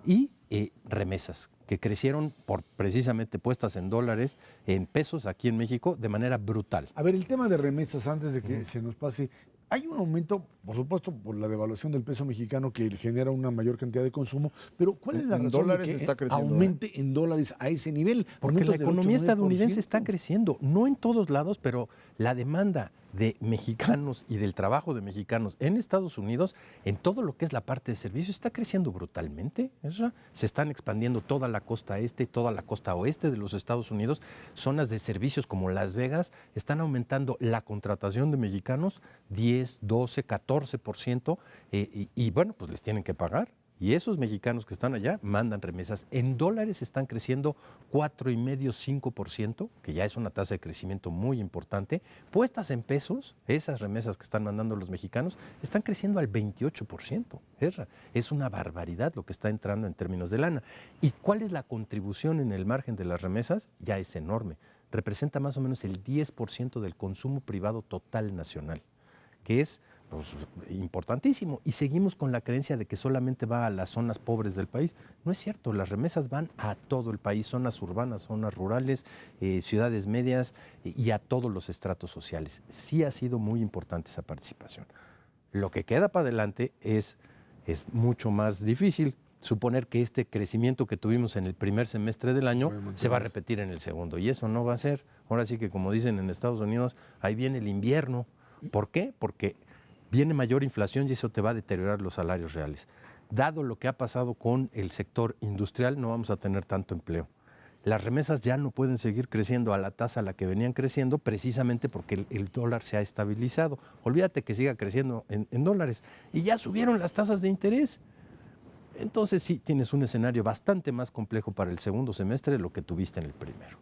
y remesas que crecieron por precisamente puestas en dólares, en pesos aquí en México de manera brutal. A ver, el tema de remesas, antes de que se nos pase, hay un aumento, por supuesto, por la devaluación del peso mexicano que genera una mayor cantidad de consumo, pero ¿cuál es la En razón de dólares que está creciendo, aumente en dólares a ese nivel? Porque la Aumentos del economía 8, estadounidense 9%. está creciendo, no en todos lados, pero la demanda de mexicanos y del trabajo de mexicanos en Estados Unidos, en todo lo que es la parte de servicios, está creciendo brutalmente. Se están expandiendo toda la costa este, toda la costa oeste de los Estados Unidos. Zonas de servicios como Las Vegas están aumentando la contratación de mexicanos 10, 12, 14%, y bueno, pues les tienen que pagar. Y esos mexicanos que están allá mandan remesas. En dólares están creciendo 4,5, 5%, que ya es una tasa de crecimiento muy importante. Puestas en pesos, esas remesas que están mandando los mexicanos están creciendo al 28%. Es una barbaridad lo que está entrando en términos de lana. ¿Y cuál es la contribución en el margen de las remesas? Ya es enorme. Representa más o menos el 10% del consumo privado total nacional, que es pues, importantísimo, y seguimos con la creencia de que solamente va a las zonas pobres del país. No es cierto, las remesas van a todo el país, zonas urbanas, zonas rurales, ciudades medias y a todos los estratos sociales. Sí ha sido muy importante esa participación. Lo que queda para adelante es mucho más difícil suponer que este crecimiento que tuvimos en el primer semestre del año se va a repetir en el segundo, y eso no va a ser. Ahora sí que, como dicen en Estados Unidos, ahí viene el invierno. ¿Por qué? Porque viene mayor inflación y eso te va a deteriorar los salarios reales. Dado lo que ha pasado con el sector industrial, no vamos a tener tanto empleo. Las remesas ya no pueden seguir creciendo a la tasa a la que venían creciendo, precisamente porque el dólar se ha estabilizado. Olvídate que siga creciendo en dólares. Y ya subieron las tasas de interés. Entonces sí, tienes un escenario bastante más complejo para el segundo semestre de lo que tuviste en el primero.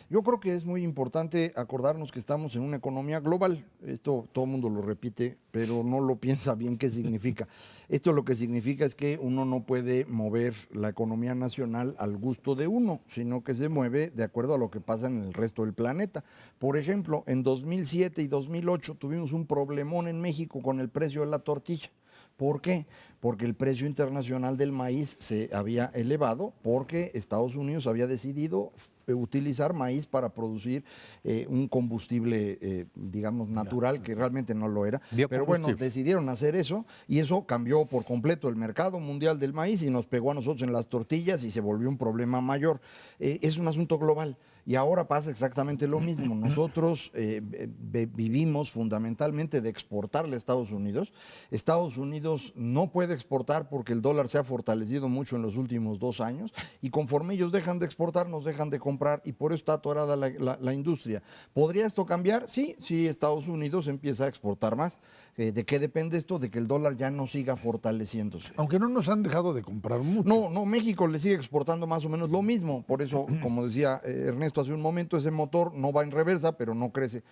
Yo creo que es muy importante acordarnos que estamos en una economía global. Esto todo el mundo lo repite, pero no lo piensa bien qué significa. Esto lo que significa es que uno no puede mover la economía nacional al gusto de uno, sino que se mueve de acuerdo a lo que pasa en el resto del planeta. Por ejemplo, en 2007 y 2008 tuvimos un problemón en México con el precio de la tortilla. ¿Por qué? Porque el precio internacional del maíz se había elevado porque Estados Unidos había decidido utilizar maíz para producir un combustible, digamos, natural, que realmente no lo era. Pero bueno, decidieron hacer eso y eso cambió por completo el mercado mundial del maíz y nos pegó a nosotros en las tortillas y se volvió un problema mayor. Es un asunto global. Y ahora pasa exactamente lo mismo. Nosotros vivimos fundamentalmente de exportarle a Estados Unidos. Estados Unidos no puede exportar porque el dólar se ha fortalecido mucho en los últimos 2 años y conforme ellos dejan de exportar, nos dejan de comprar y por eso está atorada la industria. ¿Podría esto cambiar? Sí, si Estados Unidos empieza a exportar más. ¿De qué depende esto? De que el dólar ya no siga fortaleciéndose. Aunque no nos han dejado de comprar mucho. No, México le sigue exportando más o menos lo mismo. Por eso, como decía Ernesto hace un momento, ese motor no va en reversa, pero no crece.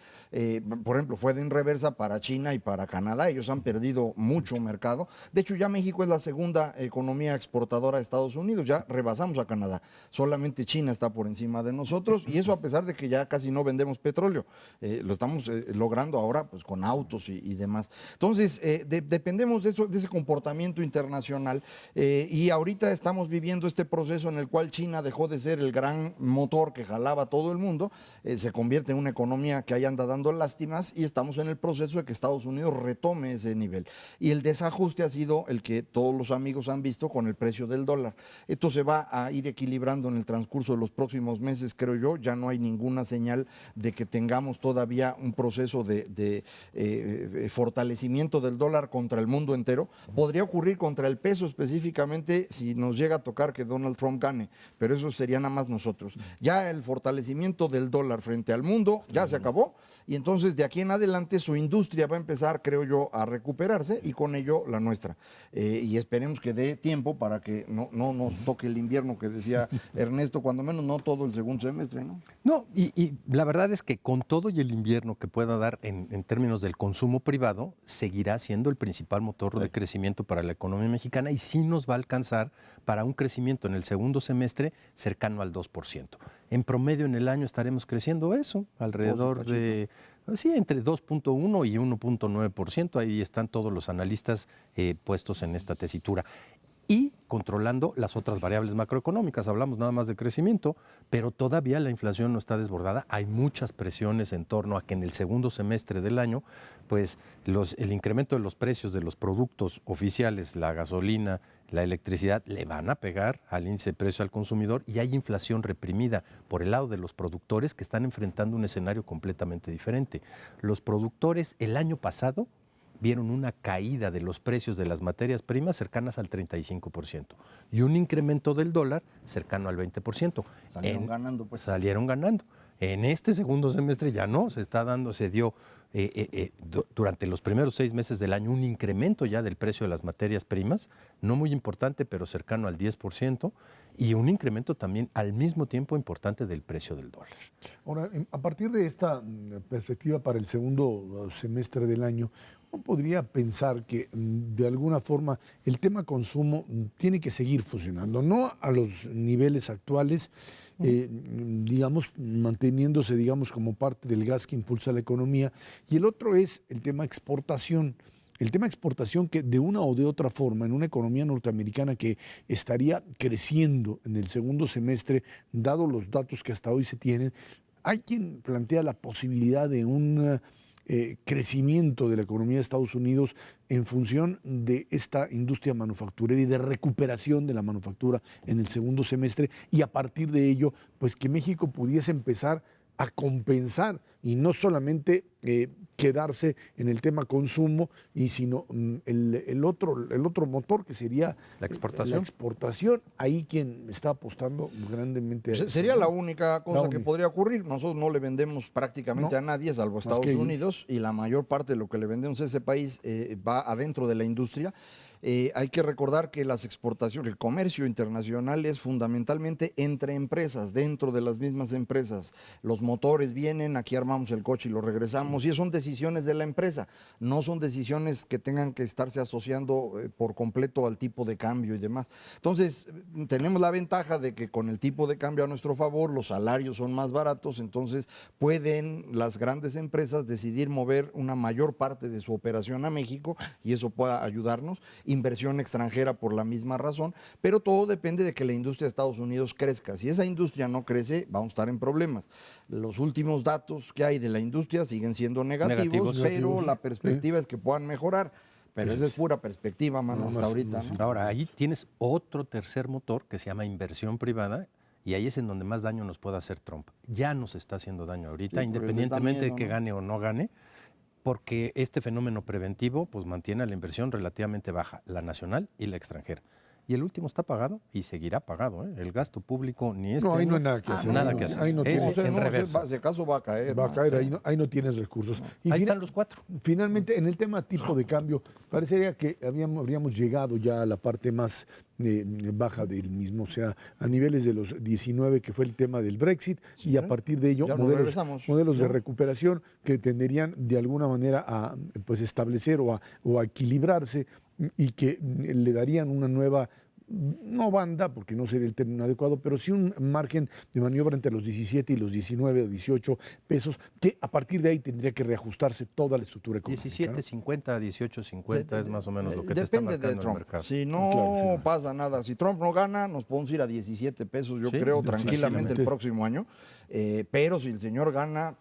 Por ejemplo, fue en reversa para China y para Canadá. Ellos han perdido mucho mercado. De hecho, ya México es la segunda economía exportadora de Estados Unidos. Ya rebasamos a Canadá. Solamente China está por encima de nosotros y eso a pesar de que ya casi no vendemos petróleo. Lo estamos logrando ahora pues con autos y demás. Entonces, dependemos de ese comportamiento internacional y ahorita estamos viviendo este proceso en el cual China dejó de ser el gran motor que jalaba a todo el mundo, se convierte en una economía que ahí anda dando lástimas y estamos en el proceso de que Estados Unidos retome ese nivel. Y el desajuste ha sido el que todos los amigos han visto con el precio del dólar. Esto se va a ir equilibrando en el transcurso de los próximos meses, creo yo. Ya no hay ninguna señal de que tengamos todavía un proceso de fortalecimiento del dólar contra el mundo entero. Podría ocurrir contra el peso específicamente si nos llega a tocar que Donald Trump gane, pero eso sería nada más nosotros. Ya el fortalecimiento del dólar frente al mundo ya se acabó y entonces de aquí en adelante su industria va a empezar, creo yo, a recuperarse y con ello la nuestra. Y esperemos que dé tiempo para que no nos toque el invierno que decía Ernesto, cuando menos no todo el segundo semestre, ¿no? No, y la verdad es que con todo y el invierno que pueda dar en términos del consumo privado, seguirá siendo el principal motor de crecimiento para la economía mexicana y sí nos va a alcanzar para un crecimiento en el segundo semestre cercano al 2%. En promedio en el año estaremos creciendo eso, alrededor de, sí, entre 2.1 y 1.9%. Ahí están todos los analistas puestos en esta tesitura. Y controlando las otras variables macroeconómicas. Hablamos nada más de crecimiento, pero todavía la inflación no está desbordada. Hay muchas presiones en torno a que en el segundo semestre del año, pues el incremento de los precios de los productos oficiales, la gasolina, la electricidad, le van a pegar al índice de precio al consumidor y hay inflación reprimida por el lado de los productores que están enfrentando un escenario completamente diferente. Los productores el año pasado vieron una caída de los precios de las materias primas cercanas al 35% y un incremento del dólar cercano al 20%. Salieron ganando, pues. Salieron ganando. En este segundo semestre ya no, se dio durante los primeros 6 meses del año un incremento ya del precio de las materias primas, no muy importante, pero cercano al 10%, y un incremento también al mismo tiempo importante del precio del dólar. Ahora, a partir de esta perspectiva para el segundo semestre del año, uno podría pensar que de alguna forma el tema consumo tiene que seguir funcionando, no a los niveles actuales, digamos, manteniéndose, digamos, como parte del gas que impulsa la economía, y el otro es el tema exportación. El tema exportación que de una o de otra forma, en una economía norteamericana que estaría creciendo en el segundo semestre, dado los datos que hasta hoy se tienen, hay quien plantea la posibilidad de un crecimiento de la economía de Estados Unidos en función de esta industria manufacturera y de recuperación de la manufactura en el segundo semestre, y a partir de ello, pues que México pudiese empezar a compensar y no solamente quedarse en el tema consumo, y sino el otro motor que sería la exportación. La exportación. Ahí quien está apostando grandemente a eso. Sería la única cosa que única. podría ocurrir. Nosotros no le vendemos prácticamente a nadie, salvo a Estados Unidos, y la mayor parte de lo que le vendemos a ese país va adentro de la industria. Hay que recordar que las exportaciones, el comercio internacional es fundamentalmente entre empresas, dentro de las mismas empresas. Los motores vienen, aquí armamos el coche y lo regresamos, y son decisiones de la empresa, no son decisiones que tengan que estarse asociando por completo al tipo de cambio y demás. Entonces, tenemos la ventaja de que con el tipo de cambio a nuestro favor, los salarios son más baratos, entonces pueden las grandes empresas decidir mover una mayor parte de su operación a México, y eso pueda ayudarnos. Inversión extranjera por la misma razón, pero todo depende de que la industria de Estados Unidos crezca. Si esa industria no crece, vamos a estar en problemas. Los últimos datos que hay de la industria siguen siendo negativos. Pero la perspectiva es que puedan mejorar. Pero esa es pura perspectiva, mano, hasta ahorita. ¿No? Ahora, ahí tienes otro tercer motor que se llama inversión privada, y ahí es en donde más daño nos puede hacer Trump. Ya nos está haciendo daño ahorita, Sí, independientemente miedo, de que gane o no gane, porque este fenómeno preventivo pues mantiene la inversión relativamente baja, la nacional y la extranjera. Y el último está pagado y seguirá pagado, ¿eh? El gasto público ni este. No, ahí no hay nada que hacer. Nada que hacer. Ahí no es en reversa. Si acaso va a caer. Va a caer, ahí no tienes recursos. Y ahí están los cuatro. Finalmente, en el tema tipo de cambio, parecería que habríamos llegado ya a la parte más baja del mismo, o sea, a niveles de los 19, que fue el tema del Brexit, sí, y a partir de ello modelos de recuperación que tenderían de alguna manera a pues establecer o a equilibrarse, y que le darían una nueva, no banda, porque no sería el término adecuado, pero sí un margen de maniobra entre los 17 y los 19 o 18 pesos, que a partir de ahí tendría que reajustarse toda la estructura económica. 17.50, 18.50 es más o menos lo que te está marcando el mercado. Si no pasa nada, si Trump no gana, nos podemos ir a 17 pesos, yo creo, tranquilamente el próximo año, pero si el señor gana...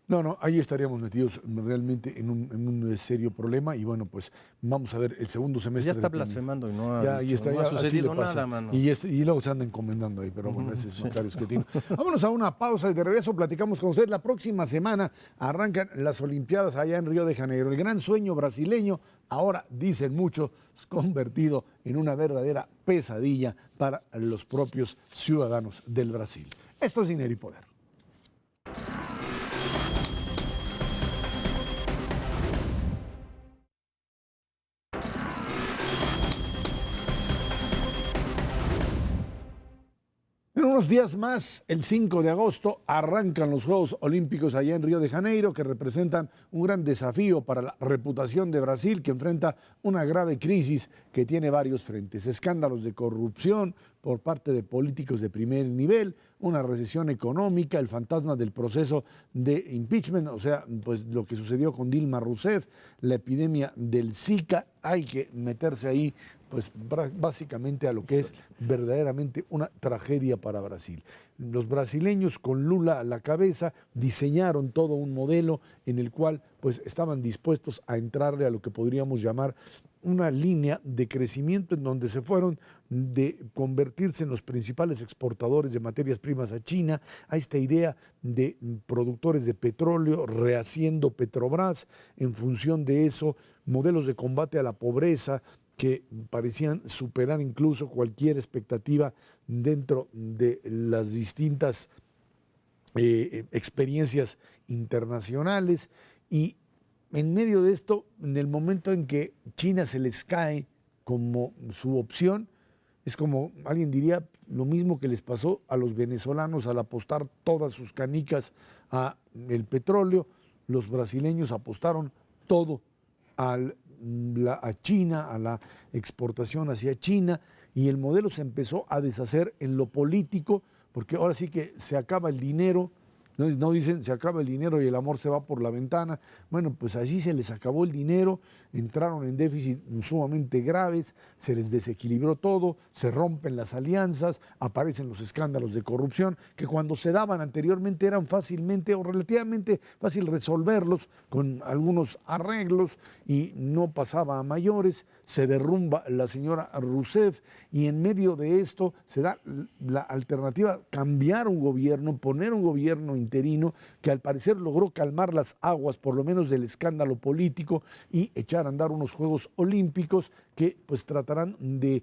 No, ahí estaríamos metidos realmente en un serio problema, y bueno, pues vamos a ver el segundo semestre. Ya está blasfemando y no ha sucedido nada, mano. Y luego se anda encomendando ahí, pero bueno, ese es notarios que tiene. Vámonos a una pausa y de regreso platicamos con usted. La próxima semana arrancan las Olimpiadas allá en Río de Janeiro. El gran sueño brasileño, ahora dicen muchos, es convertido en una verdadera pesadilla para los propios ciudadanos del Brasil. Esto es Dinero y Poder. unos días más, el 5 de agosto, arrancan los Juegos Olímpicos allá en Río de Janeiro, que representan un gran desafío para la reputación de Brasil, que enfrenta una grave crisis que tiene varios frentes. Escándalos de corrupción por parte de políticos de primer nivel, una recesión económica, el fantasma del proceso de impeachment, o sea, pues lo que sucedió con Dilma Rousseff, la epidemia del Zika. Hay que meterse ahí, pues básicamente a lo que es verdaderamente una tragedia para Brasil. Los brasileños, con Lula a la cabeza, diseñaron todo un modelo en el cual pues estaban dispuestos a entrarle a lo que podríamos llamar una línea de crecimiento en donde se fueron de convertirse en los principales exportadores de materias primas a China, a esta idea de productores de petróleo, rehaciendo Petrobras, en función de eso, modelos de combate a la pobreza que parecían superar incluso cualquier expectativa dentro de las distintas experiencias internacionales. Y en medio de esto, en el momento en que China se les cae como su opción, es como alguien diría lo mismo que les pasó a los venezolanos al apostar todas sus canicas a el petróleo. Los brasileños apostaron todo a China, a la exportación hacia China, y el modelo se empezó a deshacer en lo político, porque ahora sí que se acaba el dinero. No dicen se acaba el dinero y el amor se va por la ventana. Bueno, pues así se les acabó el dinero, entraron en déficit sumamente graves, se les desequilibró todo, se rompen las alianzas, aparecen los escándalos de corrupción, que cuando se daban anteriormente eran fácilmente o relativamente fácil resolverlos con algunos arreglos y no pasaba a mayores. Se derrumba la señora Rousseff y en medio de esto se da la alternativa, cambiar un gobierno, poner un gobierno interino que al parecer logró calmar las aguas, por lo menos del escándalo político, y echar a andar unos Juegos Olímpicos que pues tratarán de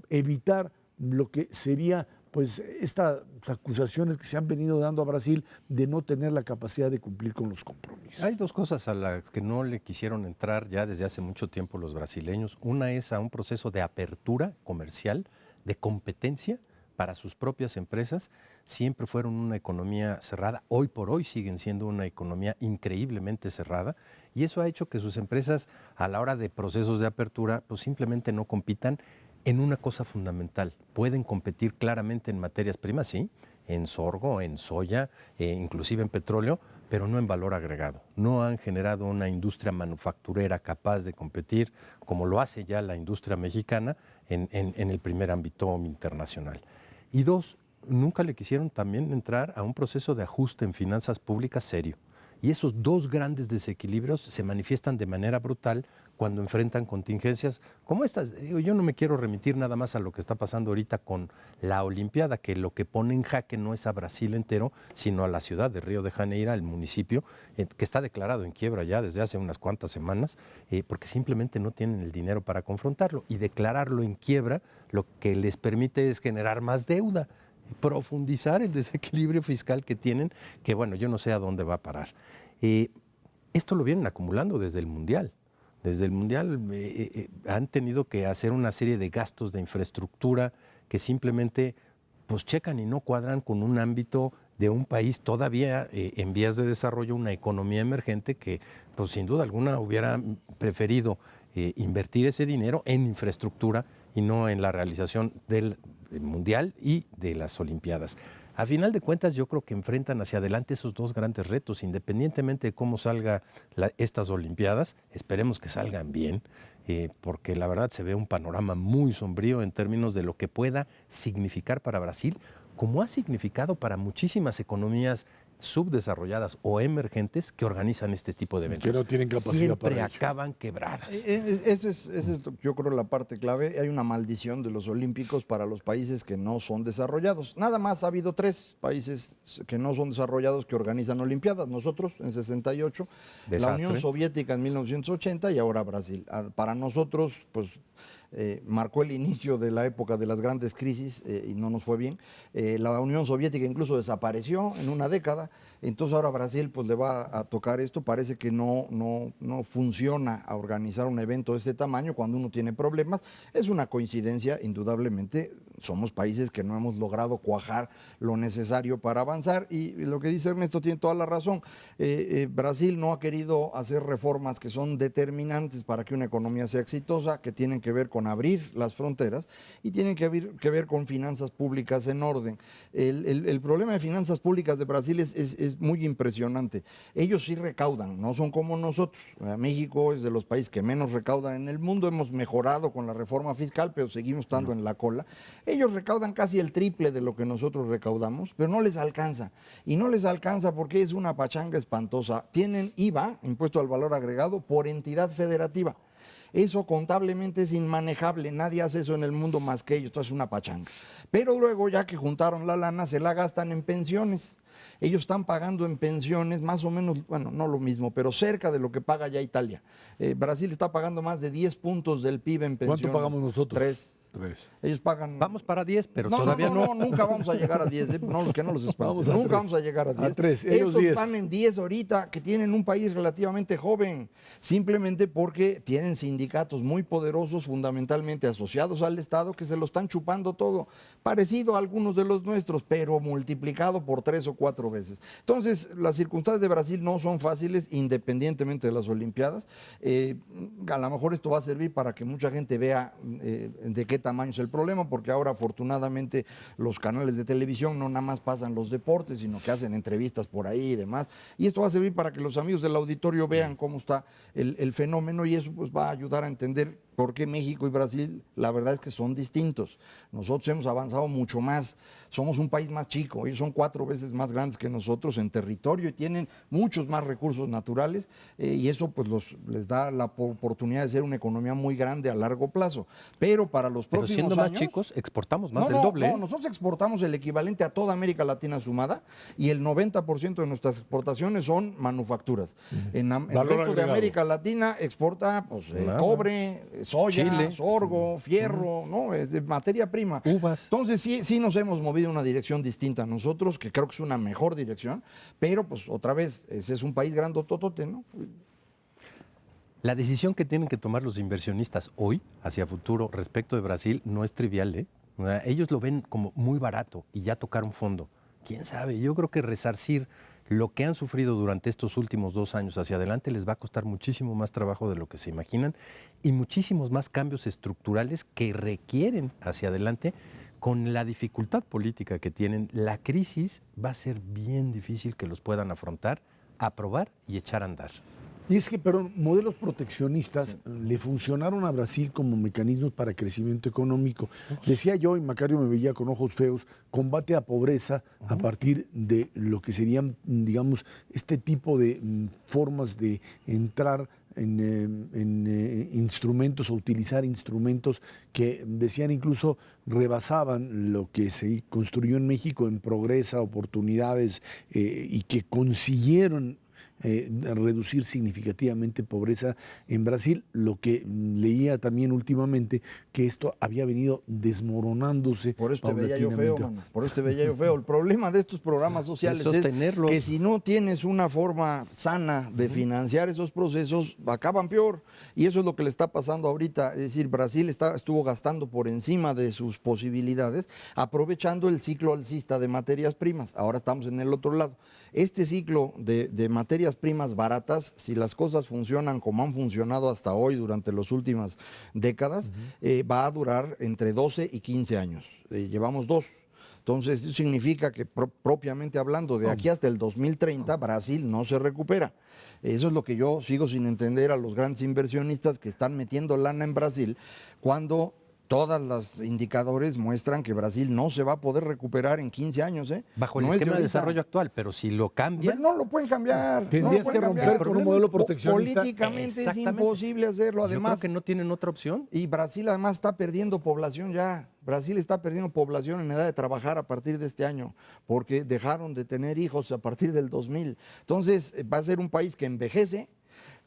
evitar lo que sería pues estas acusaciones que se han venido dando a Brasil de no tener la capacidad de cumplir con los compromisos. Hay dos cosas a las que no le quisieron entrar ya desde hace mucho tiempo los brasileños. Una es a un proceso de apertura comercial, de competencia para sus propias empresas. Siempre fueron una economía cerrada, hoy por hoy siguen siendo una economía increíblemente cerrada, y eso ha hecho que sus empresas a la hora de procesos de apertura pues simplemente no compitan en una cosa fundamental. Pueden competir claramente en materias primas, sí, en sorgo, en soya, inclusive en petróleo, pero no en valor agregado. No han generado una industria manufacturera capaz de competir como lo hace ya la industria mexicana en el primer ámbito internacional. Y dos, nunca le quisieron también entrar a un proceso de ajuste en finanzas públicas serio. Y esos dos grandes desequilibrios se manifiestan de manera brutal cuando enfrentan contingencias como estas. Yo no me quiero remitir nada más a lo que está pasando ahorita con la Olimpiada, que lo que pone en jaque no es a Brasil entero, sino a la ciudad de Río de Janeiro, el municipio, que está declarado en quiebra ya desde hace unas cuantas semanas, porque simplemente no tienen el dinero para confrontarlo. Y declararlo en quiebra lo que les permite es generar más deuda, profundizar el desequilibrio fiscal que tienen, que bueno, yo no sé a dónde va a parar. Esto lo vienen acumulando desde el Mundial. Desde el Mundial han tenido que hacer una serie de gastos de infraestructura que simplemente pues checan y no cuadran con un ámbito de un país todavía en vías de desarrollo, una economía emergente que pues sin duda alguna hubiera preferido invertir ese dinero en infraestructura y no en la realización del Mundial y de las Olimpiadas. A final de cuentas, yo creo que enfrentan hacia adelante esos dos grandes retos, independientemente de cómo salgan estas Olimpiadas. Esperemos que salgan bien, porque la verdad se ve un panorama muy sombrío en términos de lo que pueda significar para Brasil, como ha significado para muchísimas economías subdesarrolladas o emergentes que organizan este tipo de eventos. Que no tienen capacidad Siempre para ello. acaban quebradas. Esa es, yo creo, la parte clave. Hay una maldición de los olímpicos para los países que no son desarrollados. Nada más ha habido 3 países que no son desarrollados que organizan olimpiadas. Nosotros en 68, Desastre. la Unión Soviética en 1980 y ahora Brasil. Para nosotros, pues marcó el inicio de la época de las grandes crisis y no nos fue bien. La Unión Soviética incluso desapareció en una década, entonces ahora Brasil pues le va a tocar esto. Parece que no funciona a organizar un evento de este tamaño cuando uno tiene problemas. Es una coincidencia, indudablemente, somos países que no hemos logrado cuajar lo necesario para avanzar, y lo que dice Ernesto tiene toda la razón. Brasil no ha querido hacer reformas que son determinantes para que una economía sea exitosa, que tienen que ver con abrir las fronteras y tienen que ver con finanzas públicas en orden. El problema de finanzas públicas de Brasil es muy impresionante. Ellos sí recaudan, no son como nosotros. México es de los países que menos recaudan en el mundo, hemos mejorado con la reforma fiscal, pero seguimos estando en la cola. Ellos recaudan casi el triple de lo que nosotros recaudamos, pero no les alcanza. Y no les alcanza porque es una pachanga espantosa. Tienen IVA, impuesto al valor agregado, por entidad federativa. Eso contablemente es inmanejable, nadie hace eso en el mundo más que ellos, esto es una pachanga. Pero luego, ya que juntaron la lana, se la gastan en pensiones. Ellos están pagando en pensiones más o menos, bueno, no lo mismo, pero cerca de lo que paga ya Italia. Brasil está pagando más de 10 puntos del PIB en pensiones. ¿Cuánto pagamos nosotros? 3. Ellos pagan... Vamos para 10, pero todavía no. Nunca vamos a llegar a 10, no, que no los espanten. Nunca vamos a llegar a 10. A 3, ellos Estos 10. están en 10 ahorita, que tienen un país relativamente joven, simplemente porque tienen sindicatos muy poderosos, fundamentalmente asociados al Estado, que se lo están chupando todo, parecido a algunos de los nuestros, pero multiplicado por 3 o 4 veces. Entonces, las circunstancias de Brasil no son fáciles, independientemente de las Olimpiadas. A lo mejor esto va a servir para que mucha gente vea de qué tamaño es el problema, porque ahora afortunadamente los canales de televisión no nada más pasan los deportes, sino que hacen entrevistas por ahí y demás, y esto va a servir para que los amigos del auditorio vean cómo está el fenómeno, y eso pues va a ayudar a entender por qué México y Brasil, la verdad es que son distintos. Nosotros hemos avanzado mucho más, somos un país más chico, ellos son 4 veces más grandes que nosotros en territorio y tienen muchos más recursos naturales, y eso pues les da la oportunidad de ser una economía muy grande a largo plazo. Pero para los próximos siendo más años, chicos, exportamos más del doble. No, nosotros exportamos el equivalente a toda América Latina sumada, y el 90% de nuestras exportaciones son manufacturas. En el resto de América Latina exporta pues, cobre, soya, Chile, sorgo, fierro, ¿no? Es de materia prima. Uvas. Entonces sí nos hemos movido en una dirección distinta a nosotros, que creo que es una mejor dirección, pero pues otra vez, ese es un país grandototote, ¿no? La decisión que tienen que tomar los inversionistas hoy, hacia futuro, respecto de Brasil, no es trivial, ¿eh? O sea, ellos lo ven como muy barato y ya tocaron fondo. ¿Quién sabe? Yo creo que resarcir lo que han sufrido durante estos últimos 2 años hacia adelante les va a costar muchísimo más trabajo de lo que se imaginan y muchísimos más cambios estructurales que requieren hacia adelante. Con la dificultad política que tienen, la crisis va a ser bien difícil que los puedan afrontar, aprobar y echar a andar. Y es que, perdón, modelos proteccionistas le funcionaron a Brasil como mecanismos para crecimiento económico. Decía yo, y Macario me veía con ojos feos, combate a pobreza a partir de lo que serían, digamos, este tipo de formas de entrar en instrumentos o utilizar instrumentos que decían incluso rebasaban lo que se construyó en México en progresa, oportunidades y que consiguieron reducir significativamente pobreza en Brasil. Lo que leía también últimamente, que esto había venido desmoronándose. Por eso te veía yo feo, mano. Por eso te veía yo feo. El problema de estos programas sociales es que si no tienes una forma sana de financiar esos procesos, acaban peor. Y eso es lo que le está pasando ahorita. Es decir, Brasil estuvo gastando por encima de sus posibilidades, aprovechando el ciclo alcista de materias primas. Ahora estamos en el otro lado. Este ciclo de materias primas baratas, si las cosas funcionan como han funcionado hasta hoy durante las últimas décadas, va a durar entre 12 y 15 años. Llevamos 2. Entonces, eso significa que propiamente hablando, de aquí hasta el 2030, Brasil no se recupera. Eso es lo que yo sigo sin entender a los grandes inversionistas que están metiendo lana en Brasil, cuando todos los indicadores muestran que Brasil no se va a poder recuperar en 15 años. Bajo el esquema de desarrollo actual, pero si lo cambian... Pero no lo pueden cambiar. Tendrías que romper con un modelo proteccionista. Políticamente es imposible hacerlo. Además, yo creo que no tienen otra opción. Y Brasil además está perdiendo población ya. Brasil está perdiendo población en edad de trabajar a partir de este año, porque dejaron de tener hijos a partir del 2000. Entonces va a ser un país que envejece,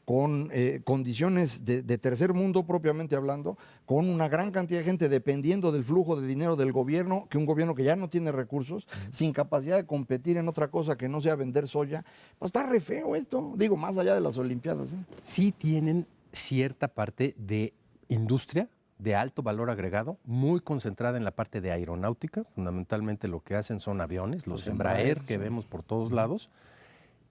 con condiciones de tercer mundo propiamente hablando, con una gran cantidad de gente dependiendo del flujo de dinero del gobierno, que un gobierno que ya no tiene recursos, sin capacidad de competir en otra cosa que no sea vender soya. Pues está re feo esto, digo, más allá de las Olimpiadas. Sí tienen cierta parte de industria de alto valor agregado, muy concentrada en la parte de aeronáutica. Fundamentalmente lo que hacen son aviones, los Embraer que vemos por todos lados.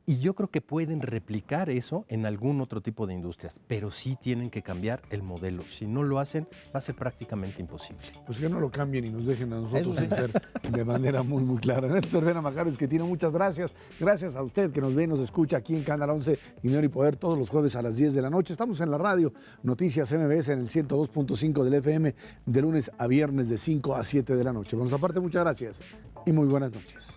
Y yo creo que pueden replicar eso en algún otro tipo de industrias, pero sí tienen que cambiar el modelo. Si no lo hacen, va a ser prácticamente imposible. Pues que no lo cambien y nos dejen a nosotros vencer de manera muy, muy clara. Ernesto Cervera Majares, que tiene muchas gracias. Gracias a usted que nos ve y nos escucha aquí en Canal 11, Dinero y Poder, todos los jueves a las 10 de la noche. Estamos en la radio, Noticias MBS en el 102.5 del FM, de lunes a viernes de 5 a 7 de la noche. Por nuestra parte, muchas gracias y muy buenas noches.